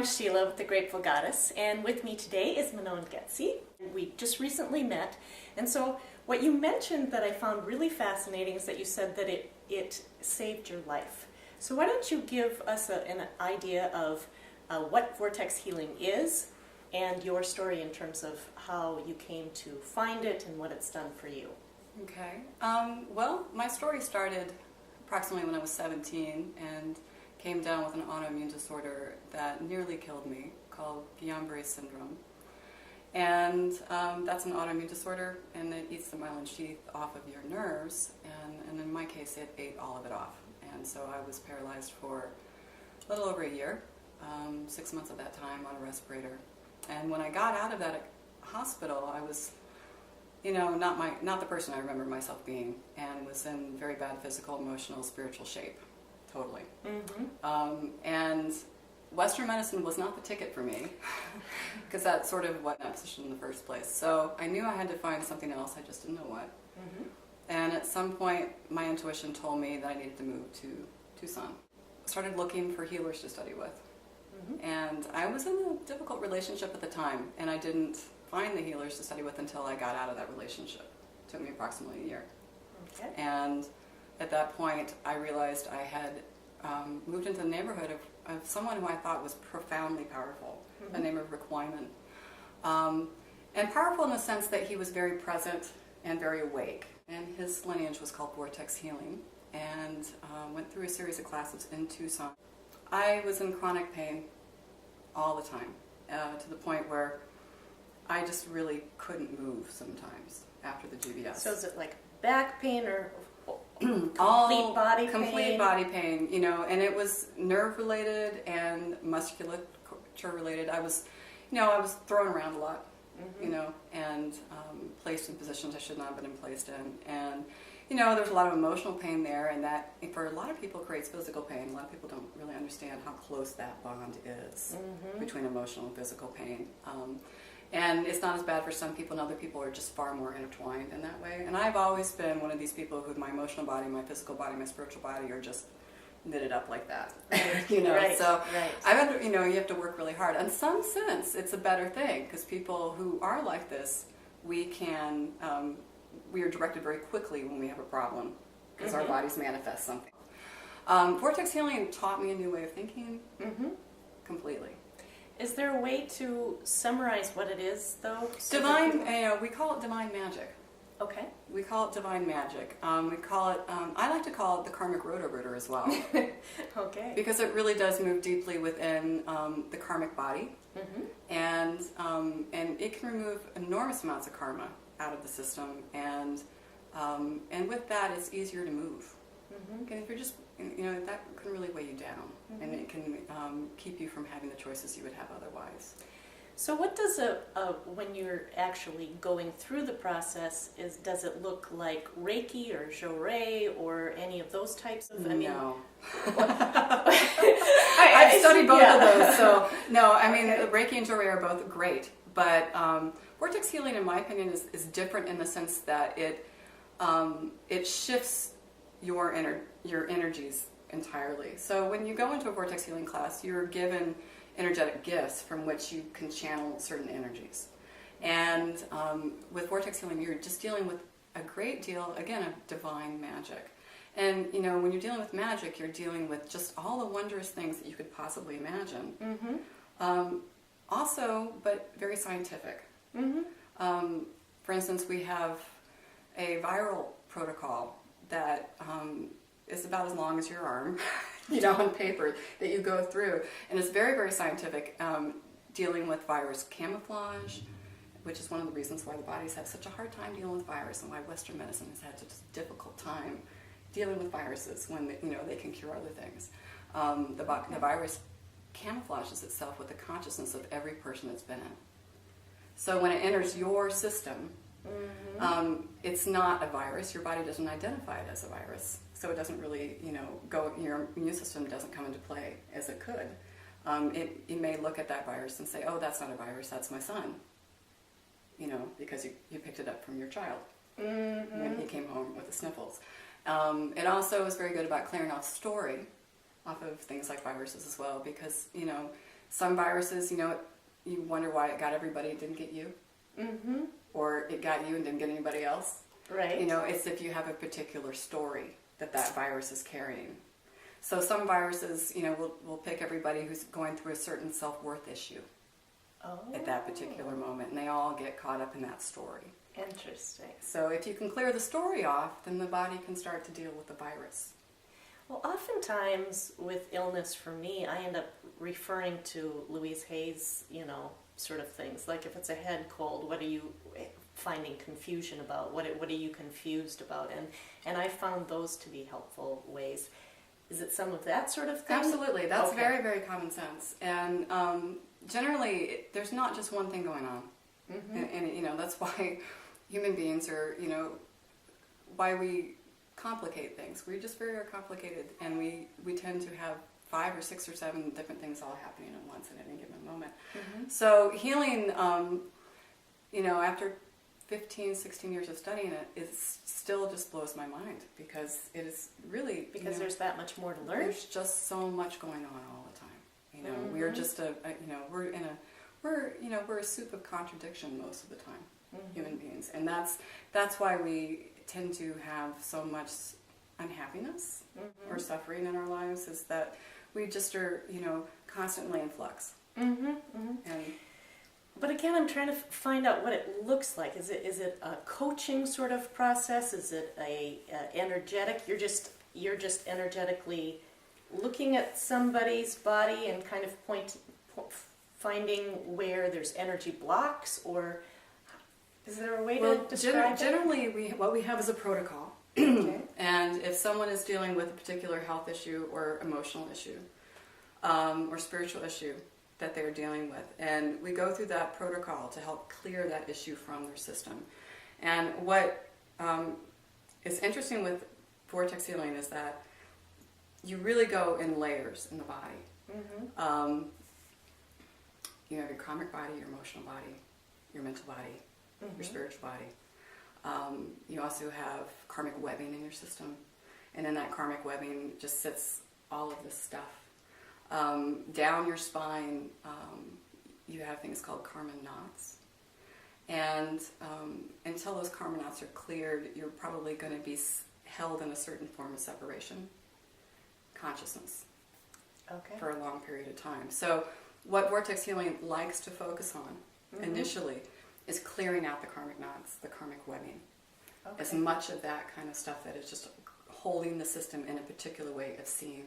I'm Sheila with the Grateful Goddess, and with me today is Manon Getsi. We just recently met, and so what you mentioned that I found really fascinating is that you said that it saved your life. So why don't you give us an idea of what vortex healing is and your story in terms of how you came to find it and what it's done for you. Okay. Well, my story started approximately when I was 17 and came down with an autoimmune disorder that nearly killed me called Guillain-Barré syndrome. And that's an autoimmune disorder, and it eats the myelin sheath off of your nerves, and in my case it ate all of it off. And so I was paralyzed for a little over a year, 6 months of that time on a respirator. And when I got out of that hospital, I was, not the person I remember myself being, and was in very bad physical, emotional, spiritual shape, totally. Mm-hmm. And Western medicine was not the ticket for me, because that's sort of what that position in the first place. So I knew I had to find something else, I just didn't know what. Mm-hmm. And at some point, my intuition told me that I needed to move to Tucson. I started looking for healers to study with. Mm-hmm. And I was in a difficult relationship at the time, and I didn't find the healers to study with until I got out of that relationship. It took me approximately a year. Okay. And at that point, I realized I had moved into the neighborhood of someone who I thought was profoundly powerful, mm-hmm. by the name of Rick Wyman. And powerful in the sense that he was very present and very awake. And his lineage was called Vortexhealing, and went through a series of classes in Tucson. I was in chronic pain all the time, to the point where I just really couldn't move sometimes after the GBS. So is it like back pain or complete body pain? Complete body pain, and it was nerve related and musculature related. I was thrown around a lot, mm-hmm. And placed in positions I should not have been placed in. And, there's a lot of emotional pain there, and that, for a lot of people, creates physical pain. A lot of people don't really understand how close that bond is, mm-hmm. between emotional and physical pain. And it's not as bad for some people, and other people are just far more intertwined in that way. And I've always been one of these people who my emotional body, my physical body, my spiritual body are just knitted up like that. Right, so right. I've had to, you have to work really hard. In some sense, it's a better thing, because people who are like this, we are directed very quickly when we have a problem, because mm-hmm. our bodies manifest something. Vortex healing taught me a new way of thinking, mm-hmm. completely. Is there a way to summarize what it is, though? Divine, we call it divine magic. Okay. We call it divine magic. We call it, I like to call it the karmic roto-rooter as well. Okay. Because it really does move deeply within the karmic body. Mm-hmm. And it can remove enormous amounts of karma out of the system. And with that, it's easier to move. Mm-hmm. And if you're just, that can really weigh you down. Mm-hmm. And it can keep you from having the choices you would have otherwise. So what does when you're actually going through the process, does it look like Reiki or Jorei or any of those types of, No. I've studied both of those, so no, okay. Reiki and Jorei are both great, but vortex healing, in my opinion, is different in the sense that it shifts your energies entirely. So when you go into a vortex healing class, you're given energetic gifts from which you can channel certain energies. And with vortex healing, you're just dealing with a great deal, again, of divine magic. And, when you're dealing with magic, you're dealing with just all the wondrous things that you could possibly imagine. Mm-hmm. Also, but very scientific. Mm-hmm. For instance, we have a viral protocol that is about as long as your arm, on paper, that you go through. And it's very, very scientific, dealing with virus camouflage, which is one of the reasons why the bodies have such a hard time dealing with virus, and why Western medicine has had such a difficult time dealing with viruses when they can cure other things. The virus camouflages itself with the consciousness of every person it's been in. So when it enters your system, mm-hmm. It's not a virus. Your body doesn't identify it as a virus. So it doesn't really, your immune system doesn't come into play as it could. You may look at that virus and say, oh, that's not a virus, that's my son. Because you picked it up from your child, mm-hmm. when he came home with the sniffles. It also is very good about clearing off story off of things like viruses as well, because, Some viruses, you wonder why it got everybody, it didn't get you. Mm-hmm. Or it got you and didn't get anybody else. Right. It's if you have a particular story that virus is carrying. So some viruses, will pick everybody who's going through a certain self-worth issue at that particular moment, and they all get caught up in that story. Interesting. So if you can clear the story off, then the body can start to deal with the virus. Well, oftentimes with illness for me, I end up referring to Louise Hay's, sort of things. Like if it's a head cold, what are you finding confusion about? What are you confused about? And I found those to be helpful ways. Is it some of that sort of thing? Absolutely. That's okay. very, very common sense. And generally, there's not just one thing going on. Mm-hmm. And that's why human beings are, why we complicate things. We're just very complicated, and we tend to have 5 or 6 or 7 different things all happening at once at any given moment. Mm-hmm. So healing, after 15, 16 years of studying it still just blows my mind, because it is really... Because there's that much more to learn? There's just so much going on all the time. Mm-hmm. We're just we're a soup of contradiction most of the time, mm-hmm. human beings. And that's why we tend to have so much unhappiness mm-hmm. or suffering in our lives, is that we just are, constantly in flux. Mm-hmm. Mm-hmm. But again, I'm trying to find out what it looks like. Is it a coaching sort of process? Is it a energetic? You're just energetically looking at somebody's body and kind of finding where there's energy blocks, or is there a way to describe it? Generally, what we have is a protocol. Okay. And if someone is dealing with a particular health issue or emotional issue or spiritual issue that they're dealing with, and we go through that protocol to help clear that issue from their system. And what is interesting with vortex healing is that you really go in layers in the body. Mm-hmm. You have your karmic body, your emotional body, your mental body, mm-hmm. your spiritual body. You also have karmic webbing in your system, and in that karmic webbing just sits all of this stuff. Down your spine, you have things called karma knots, and until those karma knots are cleared, you're probably going to be held in a certain form of separation, consciousness, okay. for a long period of time. So what vortex healing likes to focus on mm-hmm. initially is clearing out the karmic knots, the karmic webbing. Okay. As much of that kind of stuff that is just holding the system in a particular way of seeing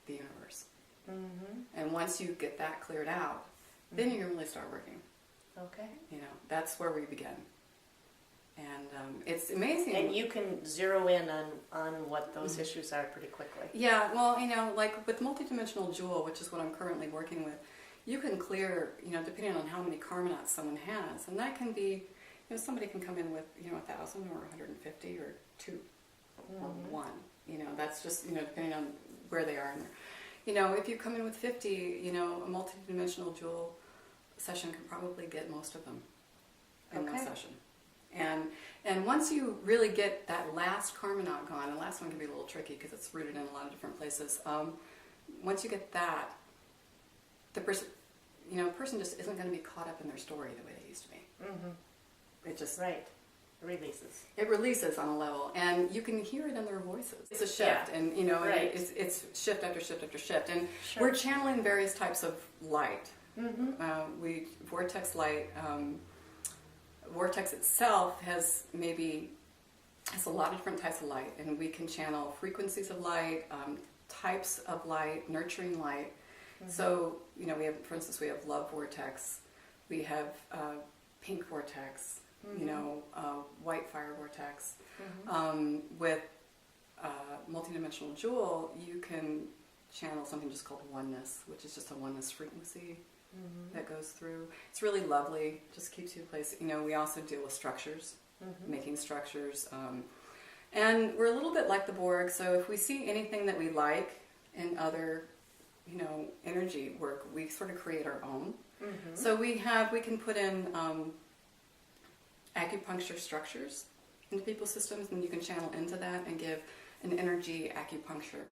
the universe. Mm-hmm. And once you get that cleared out, mm-hmm. then you can really start working. Okay. That's where we begin. And it's amazing. And you can zero in on what those mm-hmm. issues are pretty quickly. Yeah, well, like with multidimensional jewel, which is what I'm currently working with, you can clear, depending on how many karma knots someone has, and that can be, somebody can come in with, 1,000 or 150 or 2 mm-hmm. or 1. That's just, depending on where they are in there. If you come in with 50, a multidimensional jewel session can probably get most of them in one session. And once you really get that last karma knot gone, the last one can be a little tricky because it's rooted in a lot of different places. Once you get that, the person just isn't going to be caught up in their story the way they used to be. Mm-hmm. It just It releases on a level, and you can hear it in their voices. It's a shift, and right. it's shift after shift after shift, and sure. we're channeling various types of light. Mm-hmm. Vortex light. Vortex itself has a lot of different types of light, and we can channel frequencies of light, types of light, nurturing light. Mm-hmm. So we have, for instance, we have love vortex, we have pink vortex. Mm-hmm. White fire vortex. Mm-hmm. With multidimensional jewel, you can channel something just called oneness, which is just a oneness frequency mm-hmm. that goes through. It's really lovely, just keeps you in place. We also deal with structures, mm-hmm. making structures. And we're a little bit like the Borg, so if we see anything that we like in other, energy work, we sort of create our own. Mm-hmm. So we can put in acupuncture structures into people's systems, and you can channel into that and give an energy acupuncture